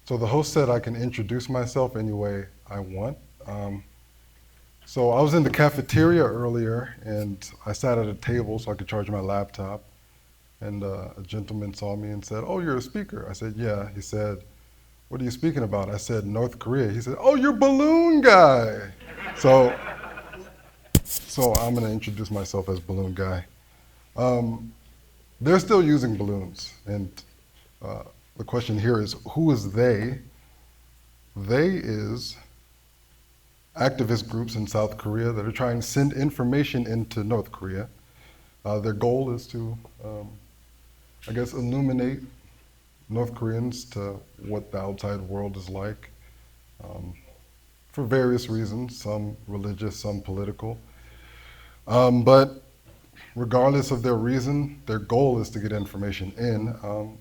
So the host said I can introduce myself any way I want. So I was in the cafeteria earlier, and I sat at a table so I could charge my laptop. And a gentleman saw me and said, "Oh, you're a speaker." I said, "Yeah." He said, "What are you speaking about?" I said, "North Korea." He said, "Oh, you're balloon guy." So, so I'm going to introduce myself as balloon guy. They're still using balloons, and the question here is, who is they? They is activist groups in South Korea that are trying to send information into North Korea. Their goal is to, I guess, illuminate North Koreans to what the outside world is like, for various reasons, some religious, some political. But regardless of their reason, their goal is to get information in.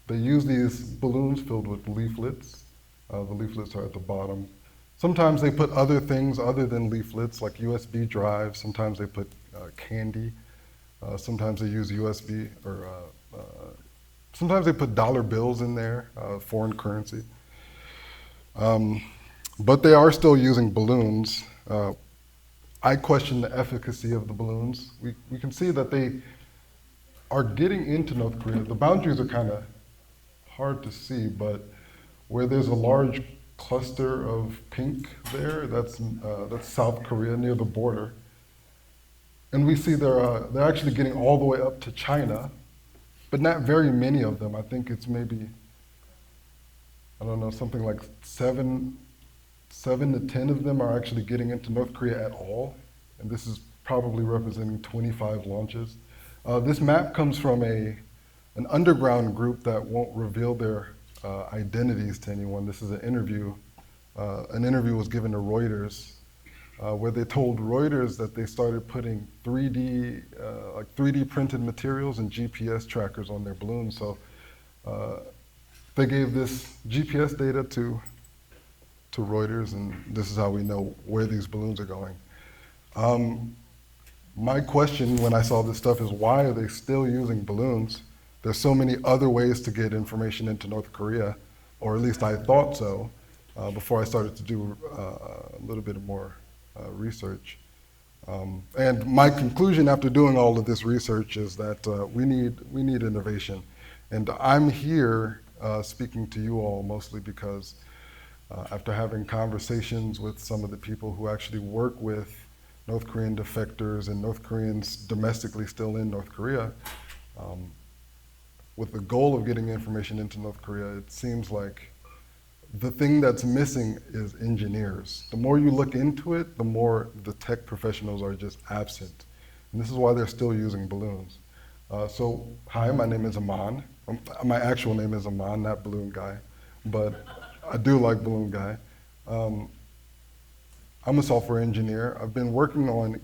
They use these balloons filled with leaflets. The leaflets are at the bottom. Sometimes they put other things other than leaflets, like USB drives. Sometimes they put candy. Sometimes they use USB, or sometimes they put dollar bills in there, foreign currency. But they are still using balloons. I question the efficacy of the balloons. We can see that they are getting into North Korea. The boundaries are kind of hard to see, but where there's a large cluster of pink there, that's South Korea near the border. And we see they're actually getting all the way up to China, but not very many of them. I think it's maybe, I don't know, something like seven to 10 of them are actually getting into North Korea at all. And this is probably representing 25 launches. This map comes from an underground group that won't reveal their identities to anyone. This is an interview. An interview was given to Reuters, where they told Reuters that they started putting 3D printed materials and GPS trackers on their balloons. So they gave this GPS data to Reuters, and this is how we know where these balloons are going. My question when I saw this stuff is, why are they still using balloons? There's so many other ways to get information into North Korea, or at least I thought so, before I started to do a little bit more research. And my conclusion after doing all of this research is that we need innovation. And I'm here speaking to you all mostly because after having conversations with some of the people who actually work with North Korean defectors and North Koreans domestically still in North Korea, with the goal of getting information into North Korea, it seems like the thing that's missing is engineers. The more you look into it, the more the tech professionals are just absent. And this is why they're still using balloons. So, hi, my name is Amon. My actual name is Amon, not Balloon Guy, but I do like Balloon Guy. I'm a software engineer. I've been working on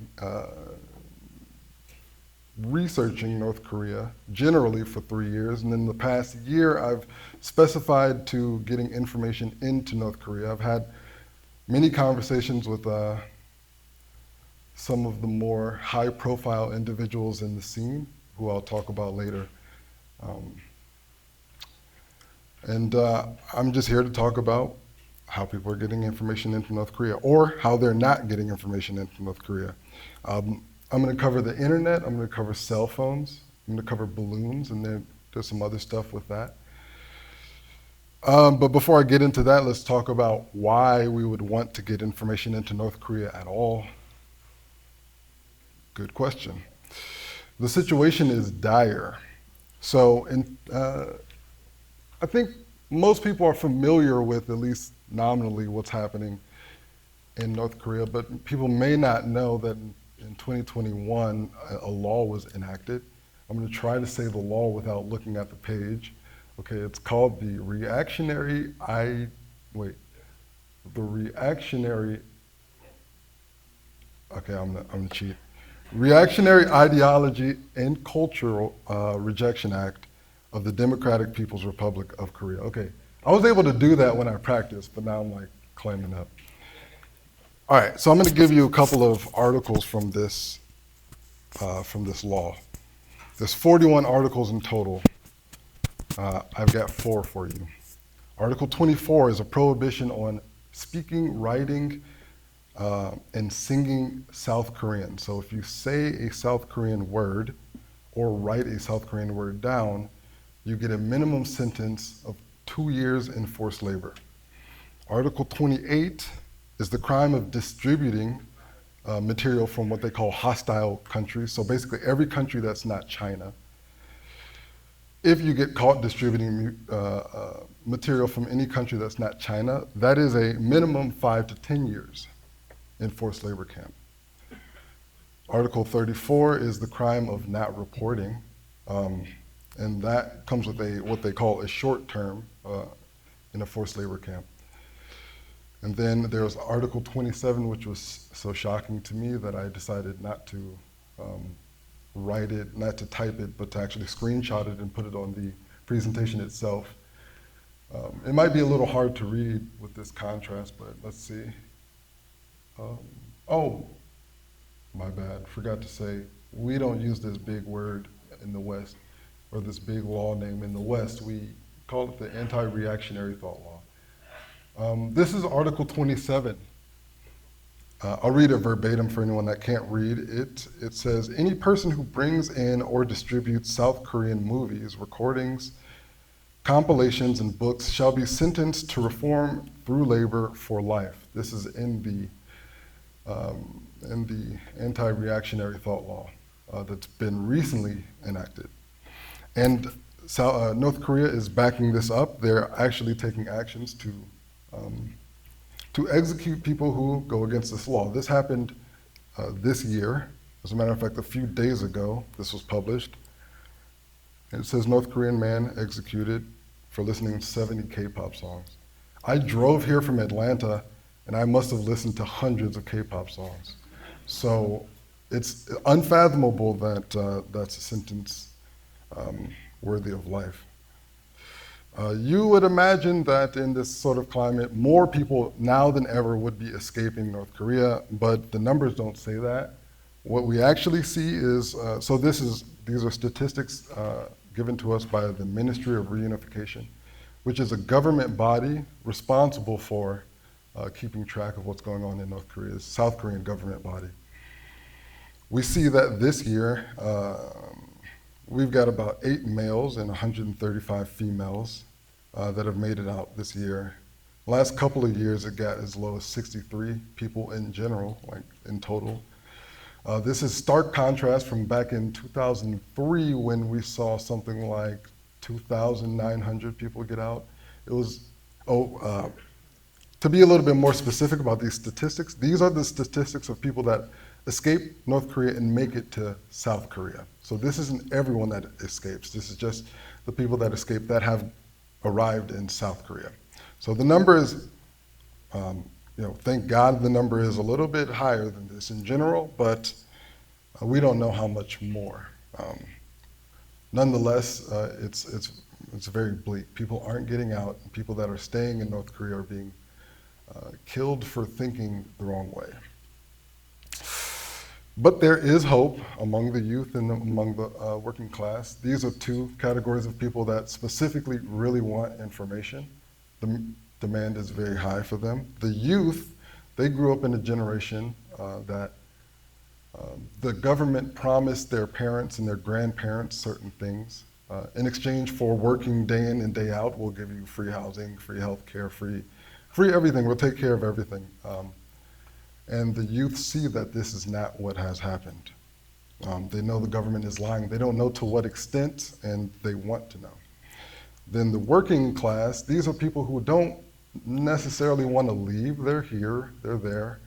researching North Korea generally for 3 years, and in the past year I've specified to getting information into North Korea. I've had many conversations with some of the more high-profile individuals in the scene, who I'll talk about later. I'm just here to talk about how people are getting information into North Korea, or how they're not getting information into North Korea. I'm going to cover the internet, I'm going to cover cell phones, I'm going to cover balloons, and then there's some other stuff with that. But before I get into that, let's talk about why we would want to get information into North Korea at all. Good question. The situation is dire. So I think most people are familiar with, at least nominally, what's happening in North Korea, but people may not know that in 2021, a law was enacted. I'm going to try to say the law without looking at the page. Okay, it's called the Reactionary Ideology and Cultural Rejection Act of the Democratic People's Republic of Korea. Okay, I was able to do that when I practiced, but now I'm like claiming up. All right, so I'm going to give you a couple of articles from this law. There's 41 articles in total. I've got 4 for you. Article 24 is a prohibition on speaking, writing, and singing South Korean. So if you say a South Korean word or write a South Korean word down, you get a minimum sentence of 2 years in forced labor. Article 28 is the crime of distributing material from what they call hostile countries. So basically every country that's not China. If you get caught distributing material from any country that's not China, that is a minimum 5 to 10 years in forced labor camp. Article 34 is the crime of not reporting, and that comes with what they call a short term in a forced labor camp. And then there's Article 27, which was so shocking to me that I decided not to write it, not to type it, but to actually screenshot it and put it on the presentation itself. It might be a little hard to read with this contrast, but let's see. Oh, my bad, forgot to say, we don't use this big word in the West, or this big law name in the West. We call it the anti-reactionary thought law. This is Article 27. I'll read it verbatim for anyone that can't read it. It says, any person who brings in or distributes South Korean movies, recordings, compilations, and books shall be sentenced to reform through labor for life. This is in the anti-reactionary thought law that's been recently enacted. And North Korea is backing this up. They're actually taking actions to execute people who go against this law. This happened this year. As a matter of fact, a few days ago, this was published. And it says, North Korean man executed for listening to 70 K-pop songs. I drove here from Atlanta, and I must have listened to hundreds of K-pop songs. So it's unfathomable that that's a sentence worthy of life. You would imagine that in this sort of climate, more people now than ever would be escaping North Korea, but the numbers don't say that. What we actually see is, these are statistics given to us by the Ministry of Reunification, which is a government body responsible for keeping track of what's going on in North Korea, South Korean government body. We see that this year, we've got about 8 males and 135 females that have made it out this year. Last couple of years, it got as low as 63 people in general, like in total. This is stark contrast from back in 2003 when we saw something like 2,900 people get out. It was, to be a little bit more specific about these statistics, these are the statistics of people that escape North Korea and make it to South Korea. So this isn't everyone that escapes. This is just the people that escape that have arrived in South Korea. So the number is, thank God the number is a little bit higher than this in general, but we don't know how much more. Nonetheless, it's very bleak. People aren't getting out. People that are staying in North Korea are being killed for thinking the wrong way. But there is hope among the youth and among the working class. These are 2 categories of people that specifically really want information. The demand is very high for them. The youth, they grew up in a generation that the government promised their parents and their grandparents certain things. In exchange for working day in and day out, we'll give you free housing, free health care, free everything. We'll take care of everything. And the youth see that this is not what has happened. They know the government is lying. They don't know to what extent, and they want to know. Then the working class, these are people who don't necessarily want to leave. They're here, they're there.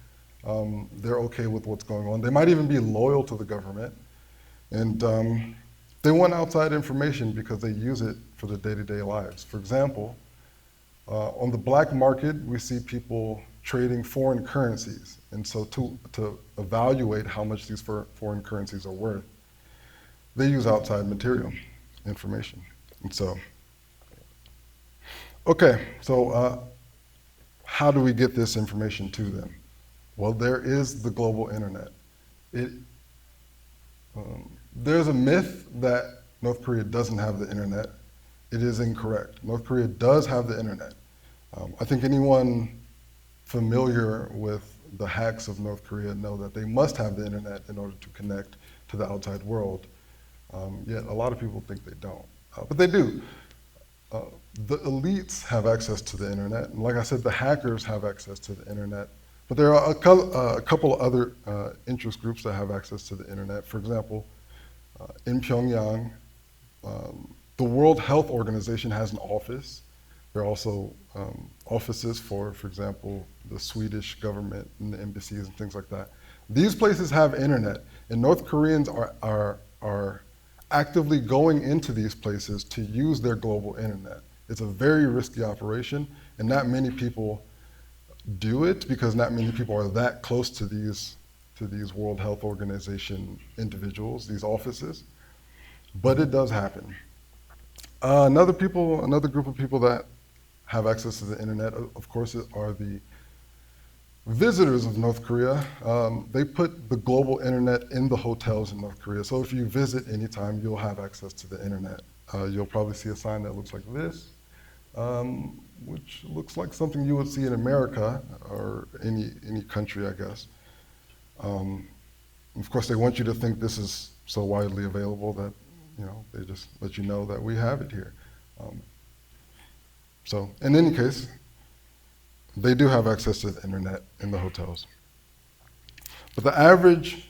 They're okay with what's going on. They might even be loyal to the government. And they want outside information because they use it for their day-to-day lives. For example, on the black market, we see people trading foreign currencies. And so to evaluate how much these foreign currencies are worth, they use outside material, information. And so, okay, so how do we get this information to them? Well, there is the global internet. There's a myth that North Korea doesn't have the internet. it is incorrect. North Korea does have the internet. I think anyone familiar with the hacks of North Korea know that they must have the internet in order to connect to the outside world. Yet a lot of people think they don't, but they do. The elites have access to the internet, and like I said, the hackers have access to the internet. But there are a couple of other interest groups that have access to the internet. For example, in Pyongyang, the World Health Organization has an office. There are also offices for example, the Swedish government and the embassies and things like that. These places have internet, and North Koreans are actively going into these places to use their global internet. It's a very risky operation, and not many people do it because not many people are that close to these World Health Organization individuals, these offices, but it does happen. Another group of people that have access to the internet, of course, are the visitors of North Korea. They put the global internet in the hotels in North Korea. So if you visit anytime, you'll have access to the internet. You'll probably see a sign that looks like this, which looks like something you would see in America or any country, I guess. Of course, they want you to think this is so widely available that they just let you know that we have it here. So in any case, they do have access to the internet in the hotels. But the average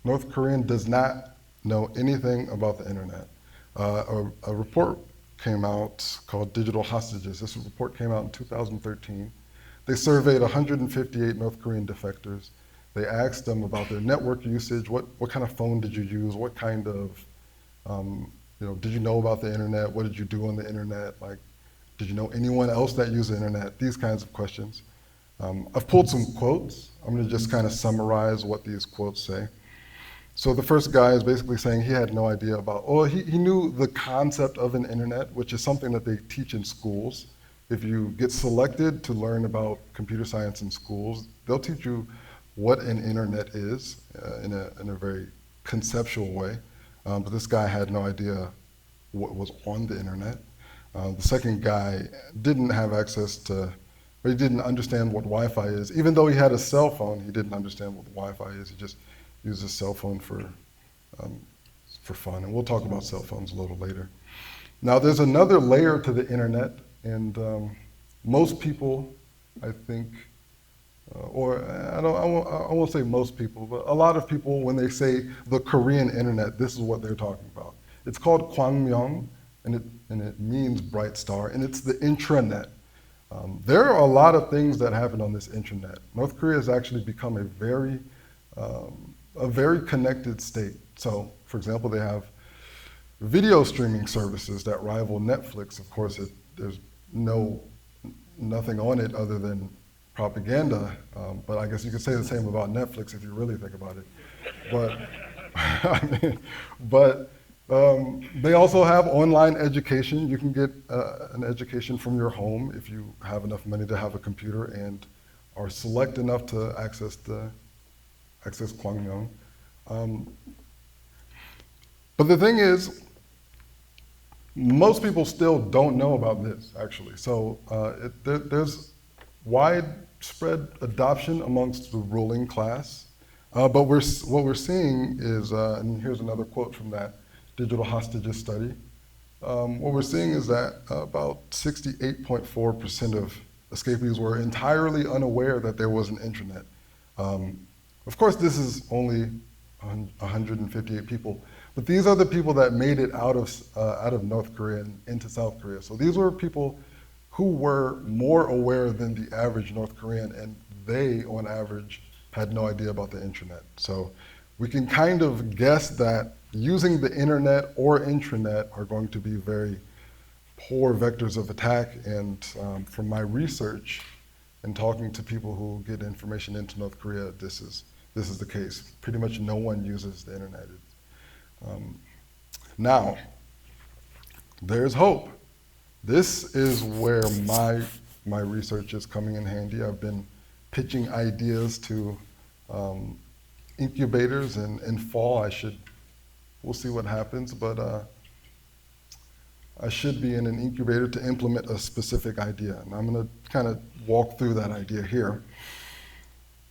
North Korean does not know anything about the internet. A report came out called Digital Hostages. This report came out in 2013. They surveyed 158 North Korean defectors. They asked them about their network usage, what kind of phone did you use, what kind of, did you know about the internet, what did you do on the internet, did you know anyone else that used the internet, these kinds of questions. I've pulled some quotes. I'm gonna just kind of summarize what these quotes say. So the first guy is basically saying he had no idea about, he knew the concept of an internet, which is something that they teach in schools. If you get selected to learn about computer science in schools, they'll teach you what an internet is in a very conceptual way. But this guy had no idea what was on the internet. The second guy didn't have access to, or he didn't understand what Wi-Fi is. Even though he had a cell phone, he didn't understand what Wi-Fi is. He just used his cell phone for fun. And we'll talk about cell phones a little later. Now there's another layer to the internet, and most people, I think, I won't say most people, but a lot of people, when they say the Korean internet, this is what they're talking about. It's called Kwangmyeong, and it means bright star, and it's the intranet. There are a lot of things that happen on this intranet. North Korea has actually become a very connected state. So, for example, they have video streaming services that rival Netflix. Of course, there's nothing on it other than propaganda, but I guess you could say the same about Netflix if you really think about it. But they also have online education. You can get an education from your home if you have enough money to have a computer and are select enough to access Kwangmyeong. But the thing is, most people still don't know about this, actually. So there's widespread adoption amongst the ruling class. But what we're seeing is, and here's another quote from that Digital Hostages study. What we're seeing is that about 68.4% of escapees were entirely unaware that there was an intranet. Of course, this is only 158 people, but these are the people that made it out of North Korea and into South Korea. So these were people who were more aware than the average North Korean, and they, on average, had no idea about the intranet. So we can kind of guess that using the internet or intranet are going to be very poor vectors of attack. And from my research and talking to people who get information into North Korea, this is the case. Pretty much no one uses the internet. Now, there's hope. This is where my research is coming in handy. I've been pitching ideas to incubators, and in fall we'll see what happens, but I should be in an incubator to implement a specific idea. And I'm going to kind of walk through that idea here.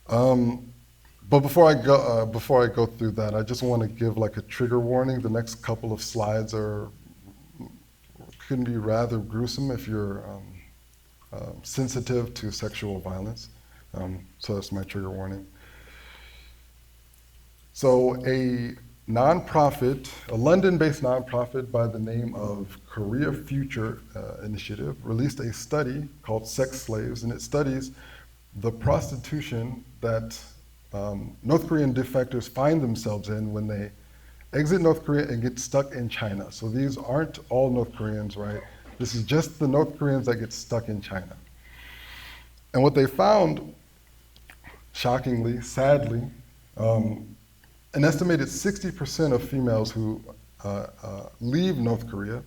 But before I go through that, I just want to give like a trigger warning. The next couple of slides can be rather gruesome if you're sensitive to sexual violence. So that's my trigger warning. So a London-based nonprofit by the name of Korea Future Initiative released a study called Sex Slaves, and it studies the prostitution that North Korean defectors find themselves in when they exit North Korea and get stuck in China. So these aren't all North Koreans, right? This is just the North Koreans that get stuck in China. And what they found, shockingly, sadly, an estimated 60% of females who leave North Korea,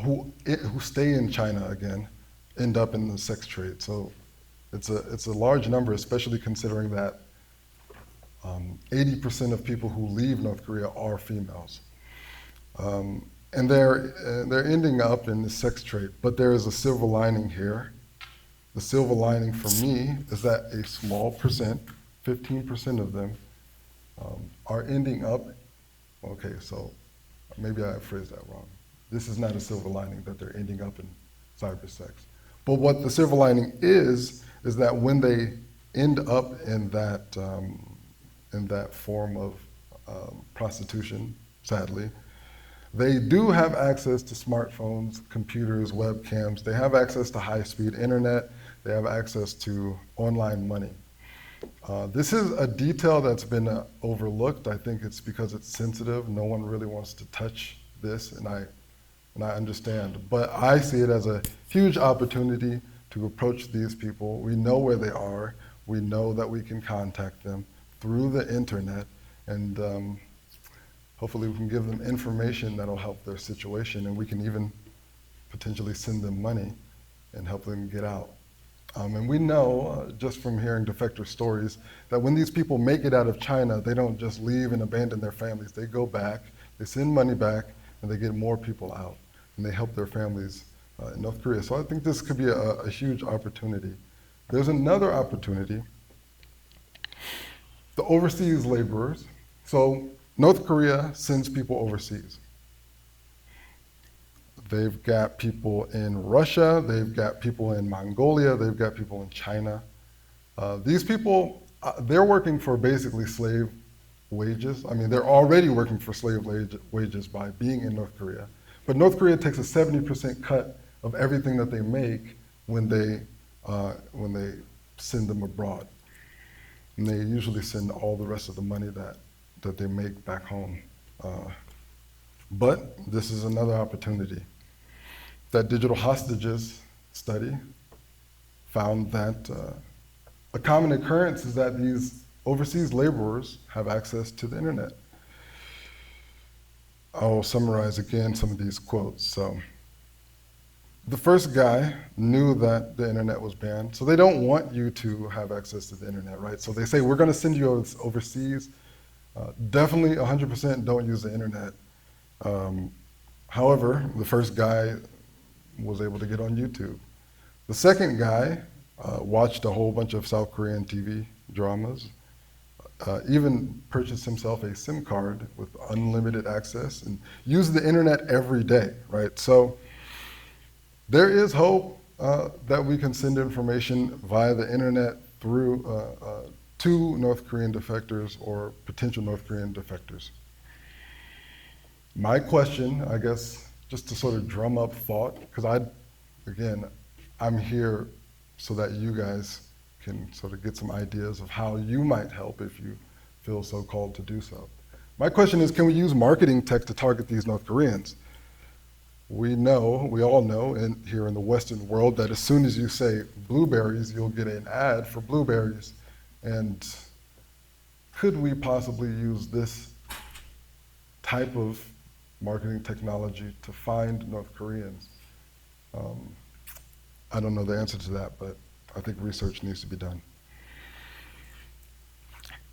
who stay in China again, end up in the sex trade. So it's a large number, especially considering that 80% of people who leave North Korea are females. And they're ending up in the sex trade. But there is a silver lining here. The silver lining for me is that a small percent, 15% of them, are ending up, okay, so maybe I phrased that wrong. This is not a silver lining that they're ending up in cybersex. But what the silver lining is that when they end up in that form of prostitution, sadly, they do have access to smartphones, computers, webcams. They have access to high-speed internet. They have access to online money. This is a detail that's been overlooked. I think it's because it's sensitive. No one really wants to touch this, and I understand. But I see it as a huge opportunity to approach these people. We know where they are. We know that we can contact them through the internet, and hopefully we can give them information that'll help their situation, and we can even potentially send them money and help them get out. And we know, just from hearing defector stories, that when these people make it out of China, they don't just leave and abandon their families. They go back, they send money back, and they get more people out, and they help their families in North Korea. So I think this could be a huge opportunity. There's another opportunity, the overseas laborers. So North Korea sends people overseas. They've got people in Russia, they've got people in Mongolia, they've got people in China. These people, they're working for basically slave wages. I mean, they're already working for slave wages by being in North Korea. But North Korea takes a 70% cut of everything that they make when they send them abroad. And they usually send all the rest of the money that they make back home. But this is another opportunity. That digital hostages study found that a common occurrence is that these overseas laborers have access to the internet. I'll summarize again some of these quotes. So, the first guy knew that the internet was banned, so they don't want you to have access to the internet, right? So they say, we're gonna send you overseas. Definitely 100% don't use the internet. However, the first guy was able to get on YouTube. The second guy watched a whole bunch of South Korean TV dramas, even purchased himself a SIM card with unlimited access and used the internet every day, right? So there is hope that we can send information via the internet through to North Korean defectors or potential North Korean defectors. My question, I guess, just to sort of drum up thought, because I'm here so that you guys can sort of get some ideas of how you might help if you feel so called to do so. My question is, can we use marketing tech to target these North Koreans? We all know here in the Western world that as soon as you say blueberries, you'll get an ad for blueberries. And could we possibly use this type of marketing technology to find North Koreans? I don't know the answer to that, but I think research needs to be done.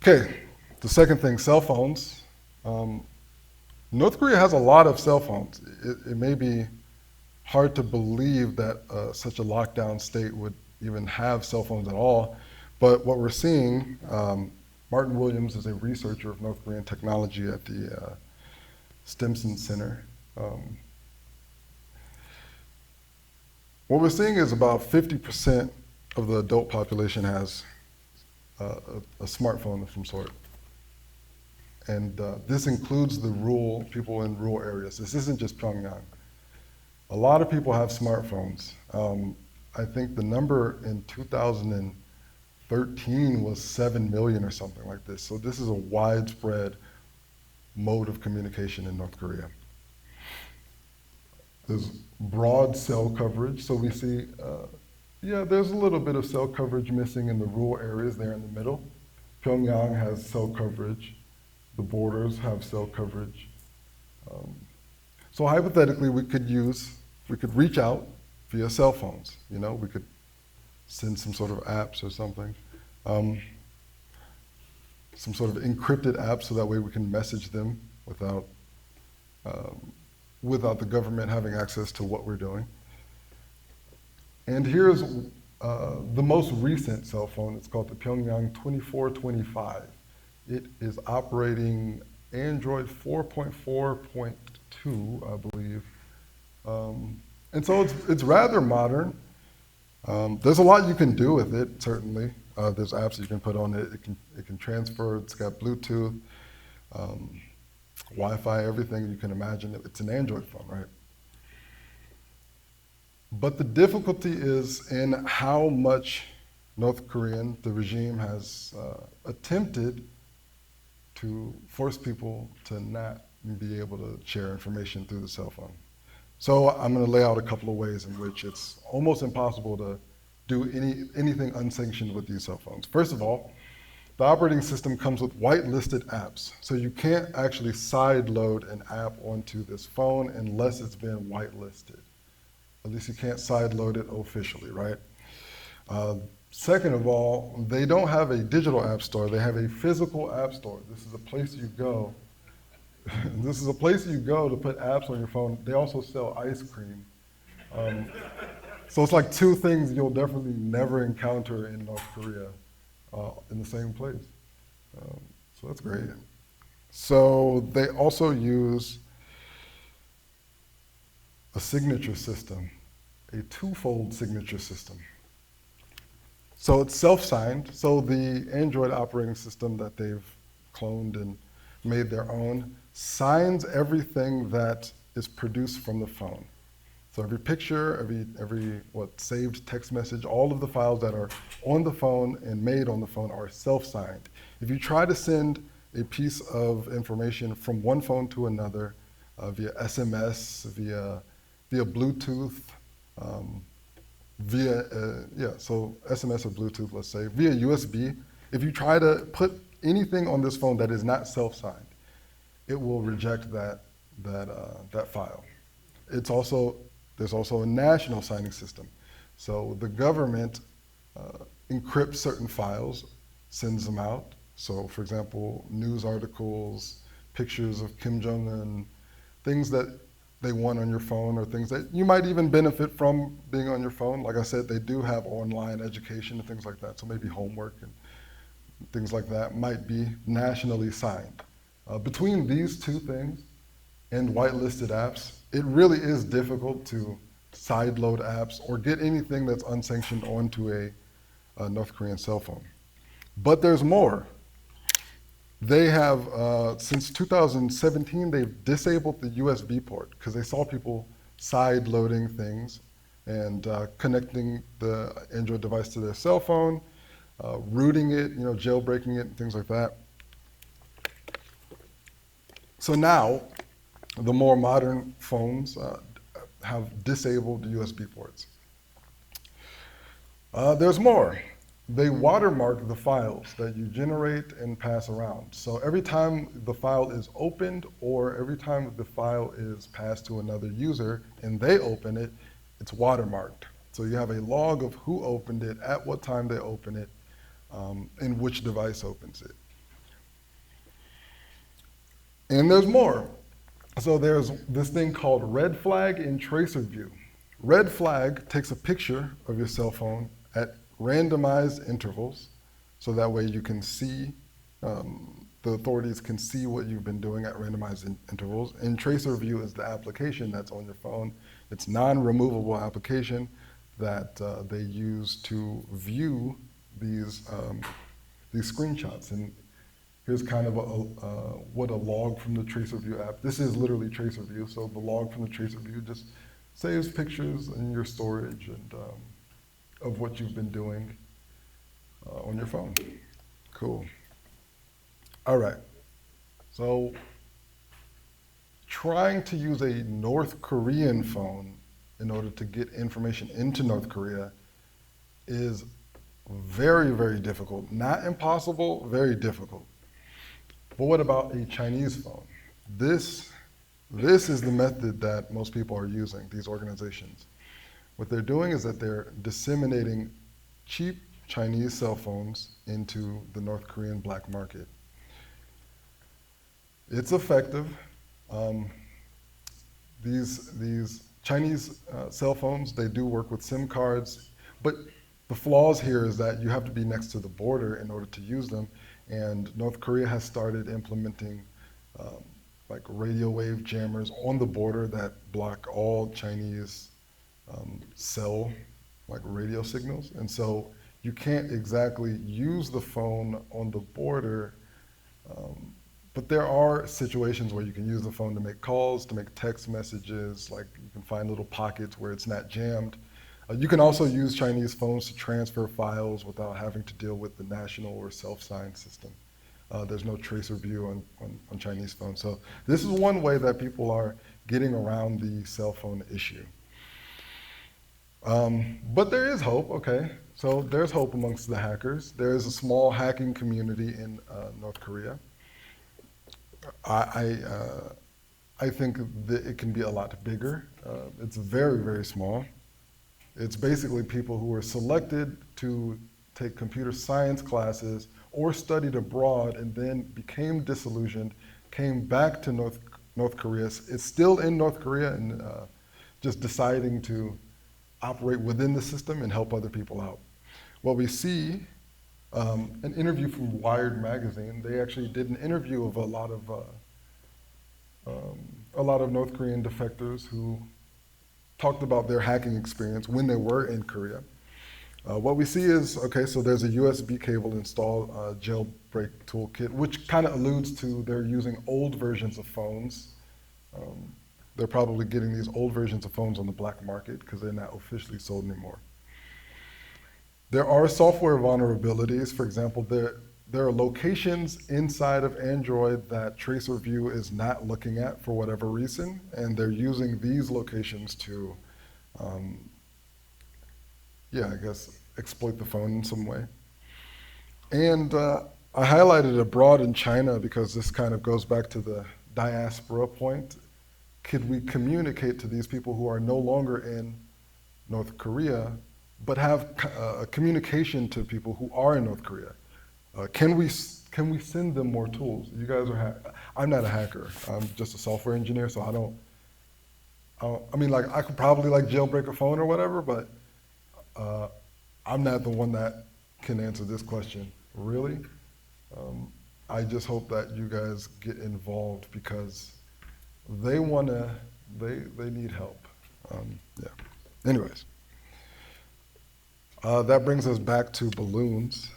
Okay, the second thing, cell phones. North Korea has a lot of cell phones. It may be hard to believe that such a lockdown state would even have cell phones at all. But what we're seeing, Martin Williams is a researcher of North Korean technology at the Stimson Center. What we're seeing is about 50% of the adult population has a smartphone of some sort. And this includes the rural people in rural areas. This isn't just Pyongyang. A lot of people have smartphones. I think the number in 2013 was 7 million or something like this. So this is a widespread mode of communication in North Korea. There's broad cell coverage. So we see, there's a little bit of cell coverage missing in the rural areas there in the middle. Pyongyang has cell coverage. The borders have cell coverage. So hypothetically, we could reach out via cell phones. You know, we could send some sort of apps or something, some sort of encrypted apps, so that way we can message them without the government having access to what we're doing. And here's the most recent cell phone. It's called the Pyongyang 2425. It is operating Android 4.4.2, I believe. And so it's rather modern. There's a lot you can do with it, certainly. There's apps you can put on it. It can transfer. It's got Bluetooth, Wi-Fi, everything you can imagine. It's an Android phone, right? But the difficulty is in how much North Korean, the regime, has attempted to force people to not be able to share information through the cell phone. So I'm going to lay out a couple of ways in which it's almost impossible to do anything unsanctioned with these cell phones. First of all, the operating system comes with whitelisted apps. So you can't actually sideload an app onto this phone unless it's been whitelisted. At least you can't sideload it officially, right? Second of all, they don't have a digital app store. They have a physical app store. This is a place you go. This is a place you go to put apps on your phone. They also sell ice cream. So it's like two things you'll definitely never encounter in North Korea in the same place. So that's great. So they also use a signature system, a twofold signature system. So it's self-signed. So the Android operating system that they've cloned and made their own signs everything that is produced from the phone. So every picture, every saved text message, all of the files that are on the phone and made on the phone are self-signed. If you try to send a piece of information from one phone to another via SMS, via Bluetooth, so SMS or Bluetooth, let's say, via USB, if you try to put anything on this phone that is not self-signed, it will reject that file. There's also a national signing system. So the government encrypts certain files, sends them out. So for example, news articles, pictures of Kim Jong-un, things that they want on your phone, or things that you might even benefit from being on your phone. Like I said, they do have online education and things like that. So maybe homework and things like that might be nationally signed. Between these two things and whitelisted apps, it really is difficult to sideload apps or get anything that's unsanctioned onto a North Korean cell phone. But there's more. They have, since 2017, they've disabled the USB port because they saw people side-loading things and connecting the Android device to their cell phone, rooting it, jailbreaking it, and things like that. So now, the more modern phones have disabled USB ports. There's more. They watermark the files that you generate and pass around. So every time the file is opened or every time the file is passed to another user and they open it, it's watermarked. So you have a log of who opened it, at what time they open it, and which device opens it. And there's more. So there's this thing called red flag in tracer view. Red flag takes a picture of your cell phone at randomized intervals, so that way you can see, the authorities can see what you've been doing at randomized intervals. And tracer view is the application that's on your phone. It's non-removable application that they use to view these screenshots. And here's kind of what a log from the tracer view app. This is literally tracer view, so the log from the tracer view just saves pictures in your storage and of what you've been doing on your phone. Cool. All right. So trying to use a North Korean phone in order to get information into North Korea is very, very difficult. Not impossible, very difficult. But what about a Chinese phone? This is the method that most people are using, these organizations. What they're doing is that they're disseminating cheap Chinese cell phones into the North Korean black market. It's effective. These Chinese cell phones, they do work with SIM cards, but the flaws here is that you have to be next to the border in order to use them, and North Korea has started implementing like radio wave jammers on the border that block all Chinese cell like radio signals, and so you can't exactly use the phone on the border. But there are situations where you can use the phone to make calls, to make text messages, like you can find little pockets where it's not jammed. You can also use Chinese phones to transfer files without having to deal with the national or self-signed system. There's no tracer view on Chinese phones. So this is one way that people are getting around the cell phone issue. But there is hope, okay? So there's hope amongst the hackers. There is a small hacking community in North Korea. I think that it can be a lot bigger. It's very, very small. It's basically people who were selected to take computer science classes or studied abroad and then became disillusioned, came back to North Korea. It's still in North Korea and just deciding to operate within the system and help other people out. What we see, an interview from Wired magazine, they actually did an interview of a lot of North Korean defectors who talked about their hacking experience when they were in Korea. What we see is, okay, so there's a USB cable installed jailbreak toolkit, which kind of alludes to they're using old versions of phones. They're probably getting these old versions of phones on the black market because they're not officially sold anymore. There are software vulnerabilities. For example, there are locations inside of Android that tracer view is not looking at for whatever reason, and they're using these locations to, I guess, exploit the phone in some way. And I highlighted abroad in China because this kind of goes back to the diaspora point. Could we communicate to these people who are no longer in North Korea, but have a communication to people who are in North Korea? Can we send them more tools? You guys are I'm not a hacker. I'm just a software engineer, so I mean, like, I could probably like jailbreak a phone or whatever, but I'm not the one that can answer this question, really. I just hope that you guys get involved because they need help. Anyways, that brings us back to balloons.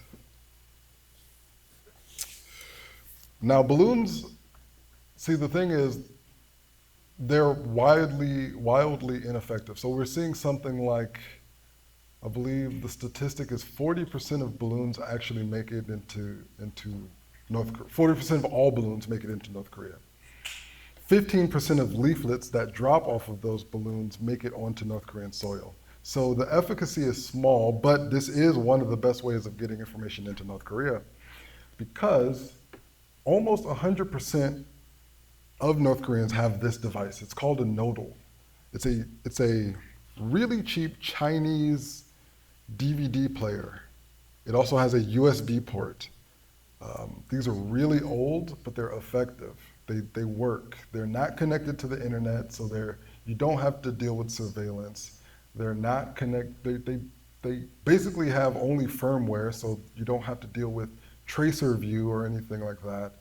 Now balloons, see, the thing is, they're wildly ineffective. So we're seeing something like, I believe the statistic is 40% of balloons actually make it into North Korea. 40% of all balloons make it into North Korea. 15% of leaflets that drop off of those balloons make it onto North Korean soil. So the efficacy is small, but this is one of the best ways of getting information into North Korea because almost 100% of North Koreans have this device. It's called a nodal. It's a really cheap Chinese DVD player. It also has a USB port. These are really old, but they're effective. They work. They're not connected to the internet, so you don't have to deal with surveillance. They're not they basically have only firmware, so you don't have to deal with tracer view or anything like that.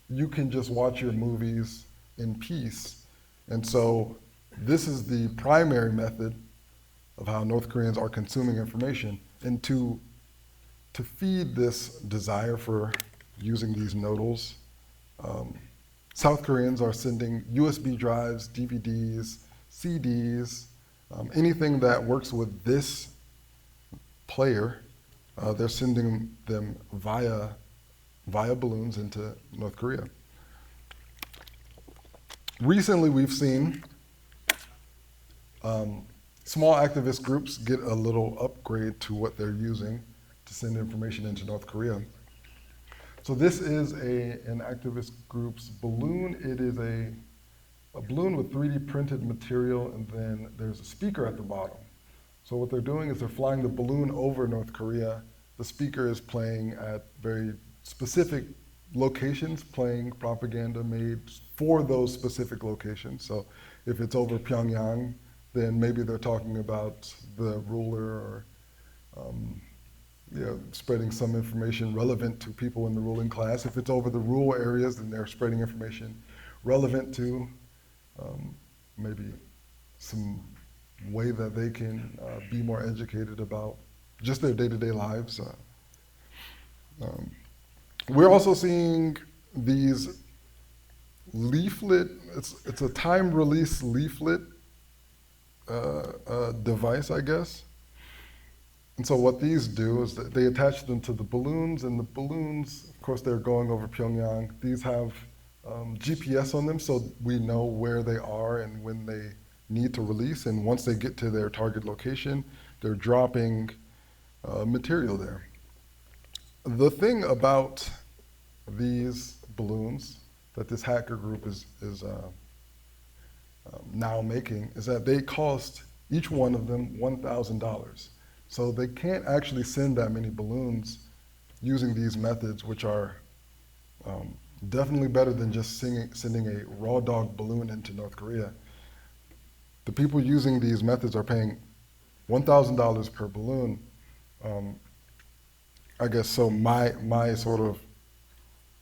You can just watch your movies in peace. And so this is the primary method of how North Koreans are consuming information. And to feed this desire for using these nodals, South Koreans are sending USB drives, DVDs, CDs, anything that works with this player. They're sending them via balloons into North Korea. Recently, we've seen small activist groups get a little upgrade to what they're using to send information into North Korea. So this is an activist group's balloon. It is a balloon with 3D printed material, and then there's a speaker at the bottom. So what they're doing is they're flying the balloon over North Korea. The speaker is playing at very specific locations, playing propaganda made for those specific locations. So if it's over Pyongyang, then maybe they're talking about the ruler or spreading some information relevant to people in the ruling class. If it's over the rural areas, then they're spreading information relevant to maybe some way that they can be more educated about just their day-to-day lives. We're also seeing these leaflet, it's a time-release leaflet device, I guess. And so what these do is that they attach them to the balloons, and the balloons, of course, they're going over Pyongyang. These have GPS on them, so we know where they are and when they need to release. And once they get to their target location, they're dropping material there. The thing about these balloons that this hacker group is now making is that they cost each one of them $1,000. So they can't actually send that many balloons using these methods, which are definitely better than just sending a raw dog balloon into North Korea. The people using these methods are paying $1,000 per balloon. I guess so my sort of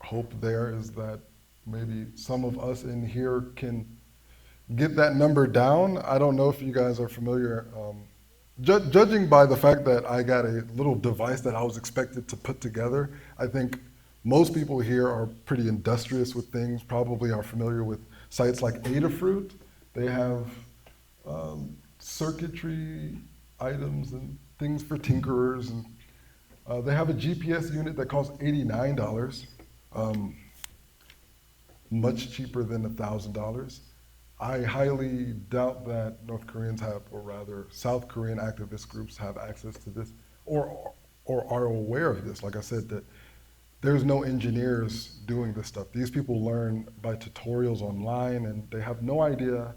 hope there is that maybe some of us in here can get that number down. I don't know if you guys are familiar. Judging by the fact that I got a little device that I was expected to put together, I think most people here are pretty industrious with things, probably are familiar with sites like Adafruit. They have circuitry items and things for tinkerers. And they have a GPS unit that costs $89, much cheaper than $1,000. I highly doubt that North Koreans have, or rather South Korean activist groups have access to this or are aware of this. Like I said, that there's no engineers doing this stuff. These people learn by tutorials online, and they have no idea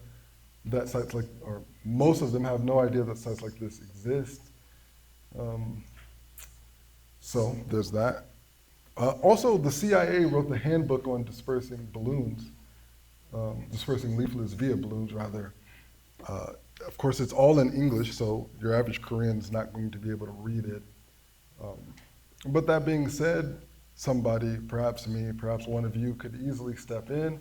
that sites like, or most of them have no idea that sites like this exist. So there's that. Also, the CIA wrote the handbook on dispersing balloons. Dispersing leaflets via balloons, rather. Of course, it's all in English, so your average Korean is not going to be able to read it. But that being said, somebody, perhaps me, perhaps one of you, could easily step in,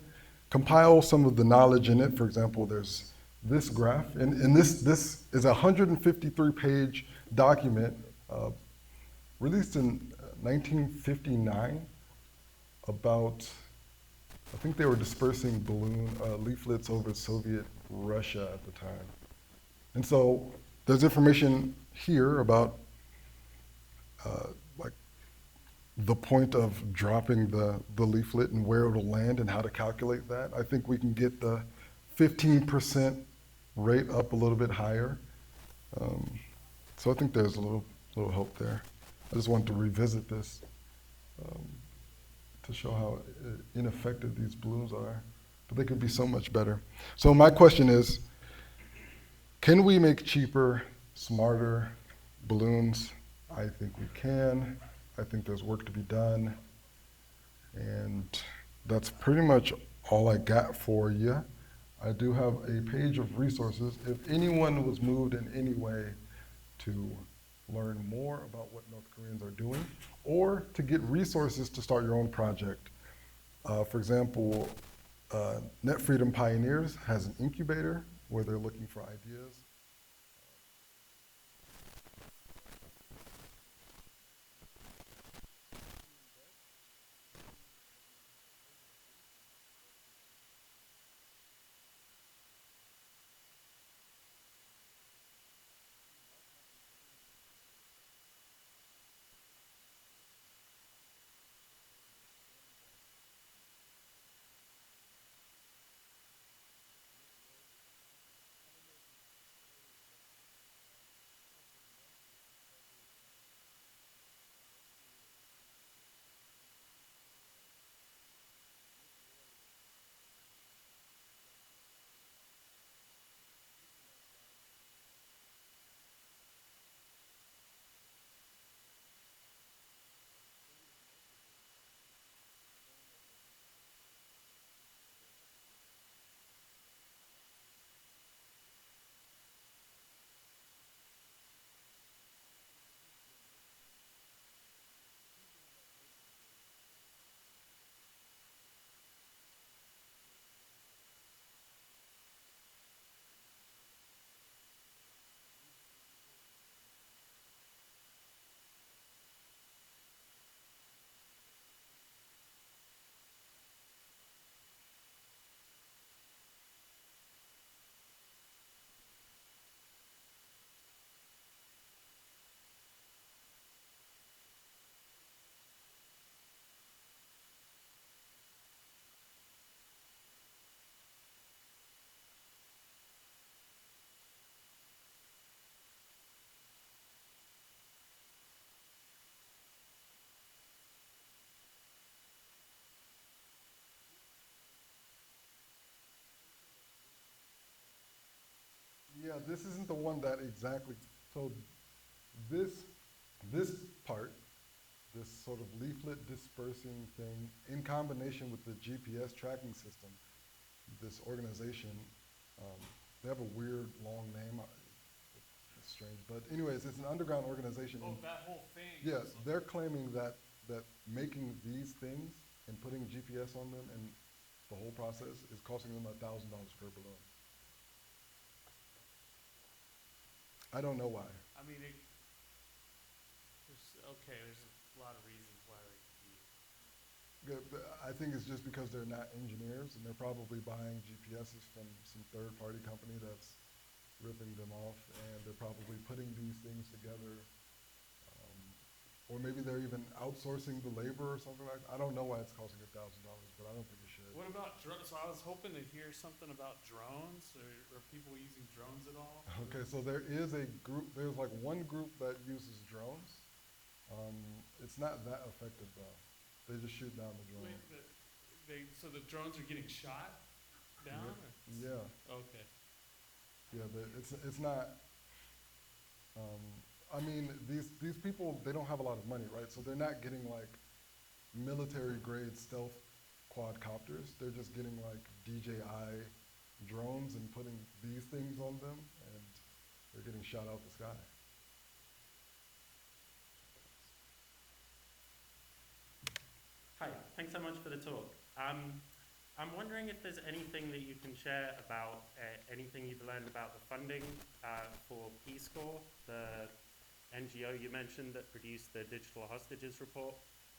compile some of the knowledge in it. For example, there's this graph, and this is a 153-page document released in 1959 about, I think they were dispersing balloon leaflets over Soviet Russia at the time. And so there's information here about like the point of dropping the leaflet and where it'll land and how to calculate that. I think we can get the 15% rate up a little bit higher. So I think there's a little hope there. I just wanted to revisit this to show how ineffective these balloons are, but they could be so much better. So my question is, can we make cheaper, smarter balloons? I think we can. I think there's work to be done. And that's pretty much all I got for you. I do have a page of resources. If anyone was moved in any way to learn more about what North Koreans are doing or to get resources to start your own project. For example, Net Freedom Pioneers has an incubator where they're looking for ideas. Yeah, this isn't the one that exactly. So this this part, this sort of leaflet dispersing thing, in combination with the GPS tracking system, this organization, um, they have a weird long name. It's strange, but anyways, it's an underground organization. Oh, that whole thing. Yeah, they're claiming that making these things and putting GPS on them and the whole process is costing them $1,000 per balloon. I don't know why. I mean, there's a lot of reasons why they could be. But I think it's just because they're not engineers and they're probably buying GPSs from some third-party company that's ripping them off, and they're probably putting these things together. Um, or maybe they're even outsourcing the labor or something like that. I don't know why it's costing $1,000, but I don't think it should. What about drones? So I was hoping to hear something about drones. Are people using drones at all? Okay, so there is a group, there's like one group that uses drones. It's not that effective though. They just shoot down the drone. Wait, so the drones are getting shot down? Yeah, Okay. yeah, it's not. I mean, these people, they don't have a lot of money, right? So they're not getting like military grade stealth quadcopters. They're just getting like DJI drones and putting these things on them, and they're getting shot out the sky. Hi, thanks so much for the talk. I'm wondering if there's anything that you can share about anything you've learned about the funding for Peace Corps, the NGO you mentioned that produced the Digital Hostages Report,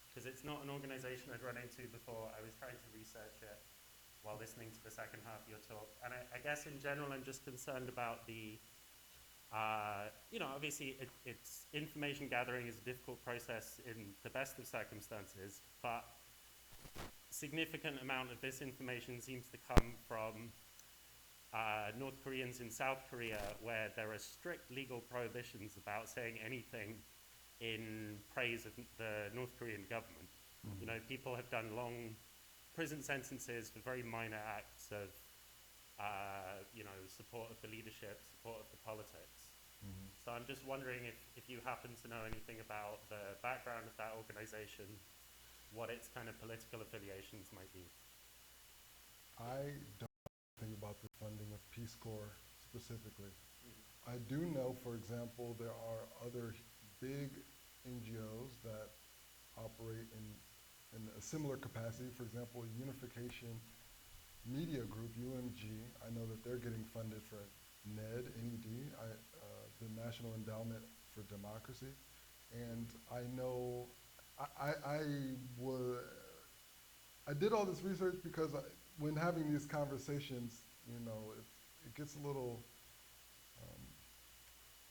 because it's not an organization I'd run into before. I was trying to research it while listening to the second half of your talk. And I guess in general, I'm just concerned about the obviously it's information gathering is a difficult process in the best of circumstances, but significant amount of this information seems to come from North Koreans in South Korea, where there are strict legal prohibitions about saying anything in praise of the North Korean government. Mm-hmm. You know, people have done long prison sentences for very minor acts of, support of the leadership, support of the politics. Mm-hmm. So I'm just wondering if you happen to know anything about the background of that organization, what its kind of political affiliations might be. I don't know anything about the funding of Peace Corps specifically. I do know, for example, there are other big NGOs that operate in a similar capacity. For example, Unification Media Group, UMG, I know that they're getting funded for NED, the National Endowment for Democracy. And I know, I was, I did all this research because when having these conversations, you know, it gets a little, um,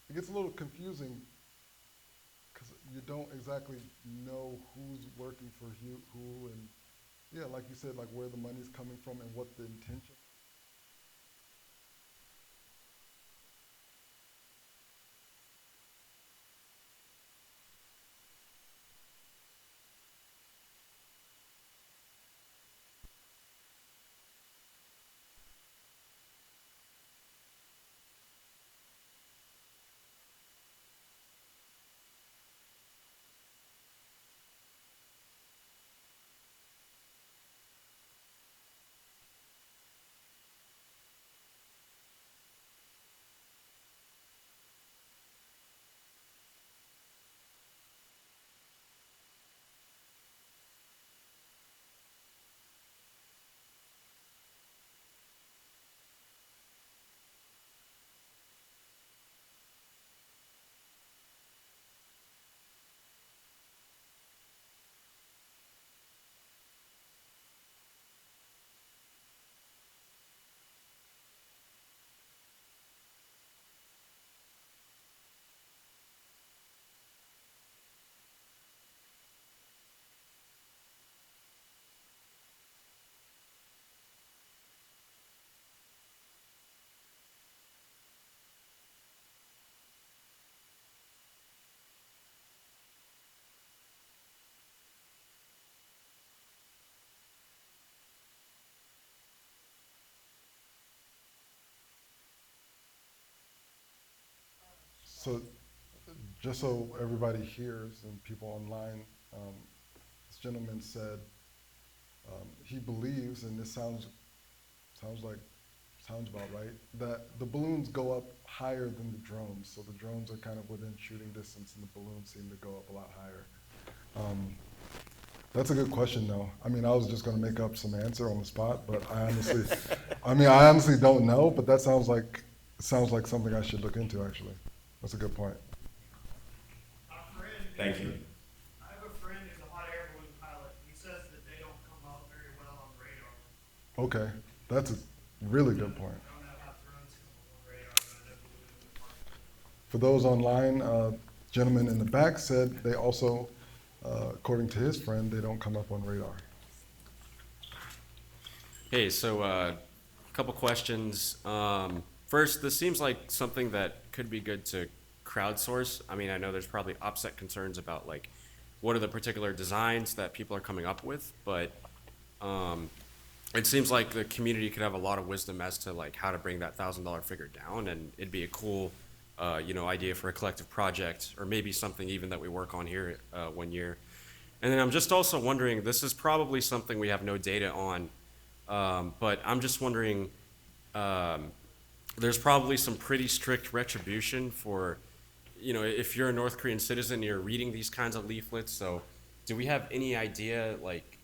it gets a little confusing because you don't exactly know who's working for who, and yeah, like you said, like where the money's coming from and what the intention. So just so everybody hears and people online, this gentleman said he believes, and this sounds like sounds about right, that the balloons go up higher than the drones. So the drones are kind of within shooting distance, and the balloons seem to go up a lot higher. Um, that's a good question, though. I mean, I was just going to make up some answer on the spot, but I honestly don't know. But that sounds like something I should look into. Actually, that's a good point. Thank you. I have a friend who's a hot air balloon pilot. He says that they don't come out very well on radar. Okay, that's a really good point. I don't know how drones come up on radar, but I know balloons are. For those online, gentleman in the back said they also, according to his friend, they don't come up on radar. Hey, so a couple questions. First, this seems like something that could be good to crowdsource. I mean, I know there's probably offset concerns about like what are the particular designs that people are coming up with, but it seems like the community could have a lot of wisdom as to like how to bring that $1,000 figure down, and it'd be a cool, idea for a collective project, or maybe something even that we work on here one year. And then I'm just also wondering, this is probably something we have no data on, but I'm just wondering, there's probably some pretty strict retribution for, if you're a North Korean citizen, you're reading these kinds of leaflets. So do we have any idea, like,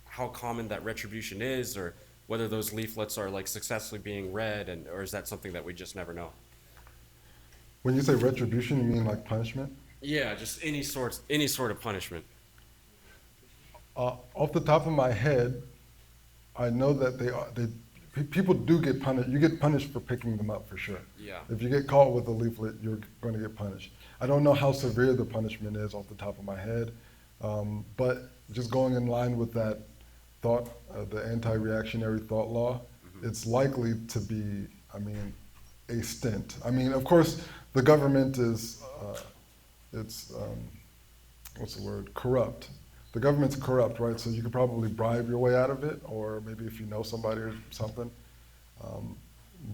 how common that retribution is, or whether those leaflets are, like, successfully being read, or is that something that we just never know? When you say retribution, you mean like punishment? Yeah, just any sort of punishment. Off the top of my head, I know that people do get punished. You get punished for picking them up for sure. Yeah. If you get caught with a leaflet, you're going to get punished. I don't know how severe the punishment is off the top of my head, but just going in line with that thought, the anti-reactionary thought law, it's likely to be, a stint. Of course, the government is, what's the word, corrupt. The government's corrupt, right? So you could probably bribe your way out of it, or maybe if you know somebody or something.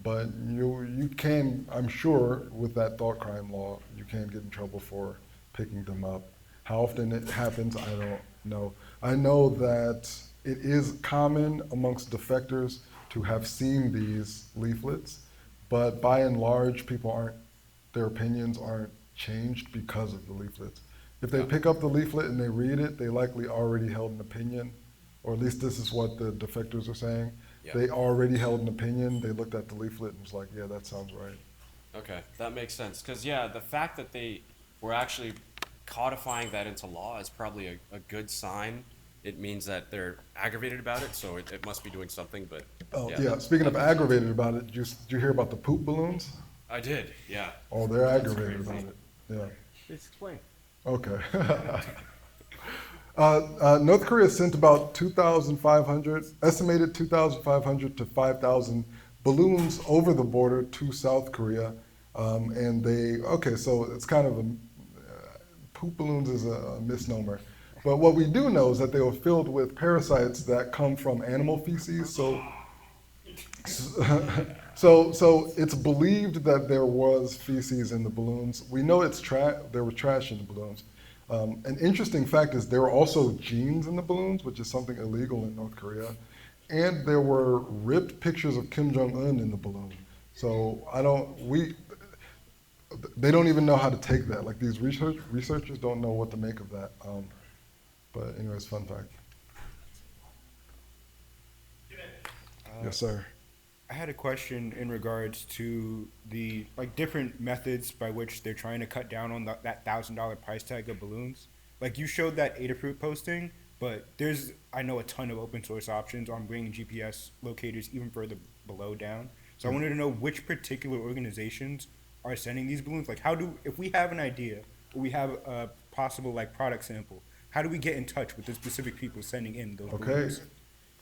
But you can, I'm sure, with that thought crime law, you can get in trouble for picking them up. How often it happens, I don't know. I know that it is common amongst defectors to have seen these leaflets, but by and large, their opinions aren't changed because of the leaflets. If they pick up the leaflet and they read it, they likely already held an opinion, or at least this is what the defectors are saying. Yeah. They already held an opinion, they looked at the leaflet and was like, yeah, that sounds right. Okay, that makes sense. Because, yeah, the fact that they were actually codifying that into law is probably a good sign. It means that they're aggravated about it, so it must be doing something, but. Oh, yeah, yeah, that- speaking of that makes sense. aggravated about it, did you hear about the poop balloons? I did, yeah. Oh, they're aggravated about it, yeah. Explain. Okay. North Korea sent about 2,500, estimated 2,500 to 5,000 balloons over the border to South Korea. So it's kind of poop balloons is a misnomer. But what we do know is that they were filled with parasites that come from animal feces. So it's believed that there was feces in the balloons. We know there was trash in the balloons. An interesting fact is there were also genes in the balloons, which is something illegal in North Korea. And there were ripped pictures of Kim Jong-un in the balloon. So they don't even know how to take that. Like these researchers don't know what to make of that. But anyways, fun fact. Yes, sir. I had a question in regards to the different methods by which they're trying to cut down on that $1,000 price tag of balloons. Like you showed that Adafruit posting, but there's I know a ton of open source options on bringing GPS locators even further below down. So I wanted to know which particular organizations are sending these balloons. Like if we have an idea or we have a possible product sample, how do we get in touch with the specific people sending in those Okay. balloons?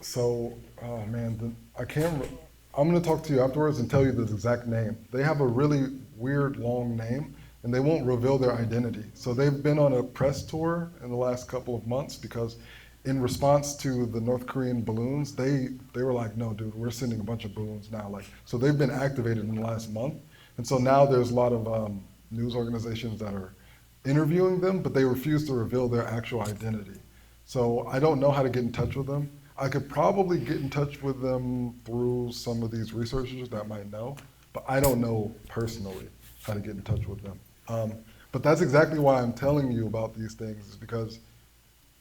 So, oh man, I'm going to talk to you afterwards and tell you the exact name. They have a really weird long name and they won't reveal their identity. So they've been on a press tour in the last couple of months because in response to the North Korean balloons, they were like, no, dude, we're sending a bunch of balloons now. So they've been activated in the last month. And so now there's a lot of news organizations that are interviewing them, but they refuse to reveal their actual identity. So I don't know how to get in touch with them. I could probably get in touch with them through some of these researchers that might know, but I don't know personally how to get in touch with them. But that's exactly why I'm telling you about these things, is because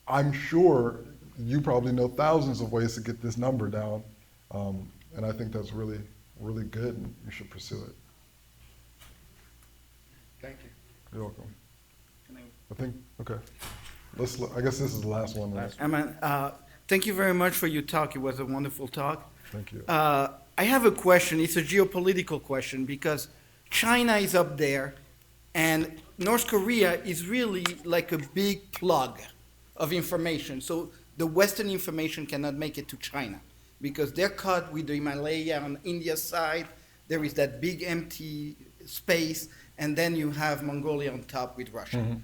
I'm sure you probably know thousands of ways to get this number down, and I think that's really, really good, and you should pursue it. Thank you. You're welcome. Okay. I guess this is the last one. Right? Amon, thank you very much for your talk. It was a wonderful talk. Thank you. I have a question. It's a geopolitical question because China is up there and North Korea is really like a big plug of information. So the Western information cannot make it to China because they're caught with the Himalaya on India's side. There is that big empty space, and then you have Mongolia on top with Russia. Mm-hmm.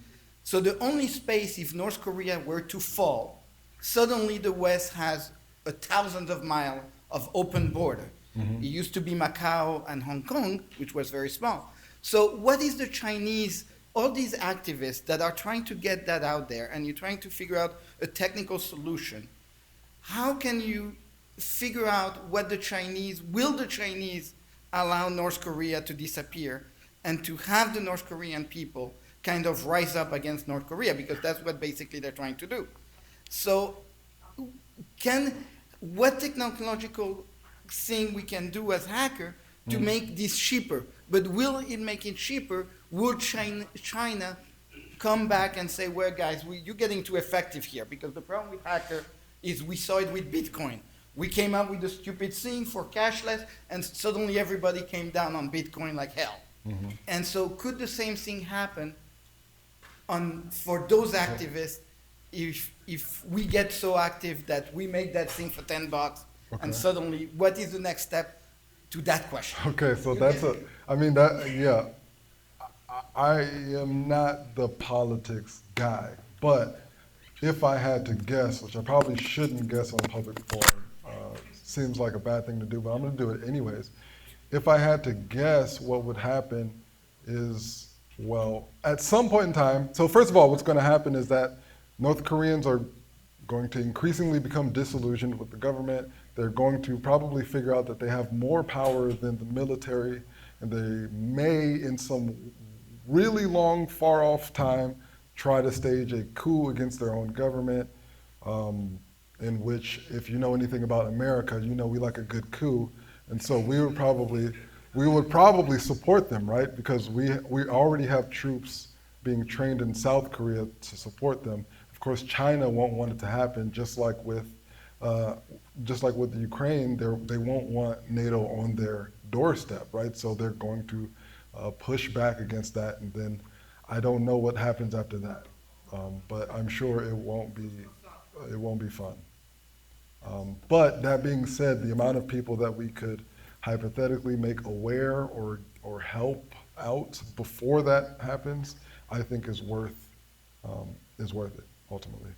So the only space, if North Korea were to fall, suddenly the West has 1,000 of miles of open border. Mm-hmm. It used to be Macau and Hong Kong, which was very small. So what is the Chinese, all these activists that are trying to get that out there, and you're trying to figure out a technical solution, how can you figure out what the Chinese allow North Korea to disappear and to have the North Korean people kind of rise up against North Korea, because that's what basically they're trying to do. So what technological thing we can do as hacker to make this cheaper? But will it make it cheaper? Would China come back and say, well, guys, you're getting too effective here? Because the problem with hacker is we saw it with Bitcoin. We came up with a stupid thing for cashless, and suddenly everybody came down on Bitcoin like hell. Mm-hmm. And so could the same thing happen for those activists if we get so active that we make that thing for $10, okay, and suddenly what is the next step to that question? Okay, so I am not the politics guy, but if I had to guess, which I probably shouldn't guess on a public forum, seems like a bad thing to do, but I'm going to do it anyways. If I had to guess, what would happen is, well, at some point in time, so first of all, what's going to happen is that North Koreans are going to increasingly become disillusioned with the government. They're going to probably figure out that they have more power than the military, and they may, in some really long, far off time, try to stage a coup against their own government, in which, if you know anything about America, you know we like a good coup. And so we would probably support them, right? Because we already have troops being trained in South Korea to support them. Of course, China won't want it to happen, just like with the Ukraine, they won't want NATO on their doorstep, right? So they're going to push back against that, and then I don't know what happens after that, but I'm sure it won't be fun. But that being said, the amount of people that we could hypothetically make aware or help out before that happens, I think is worth it ultimately.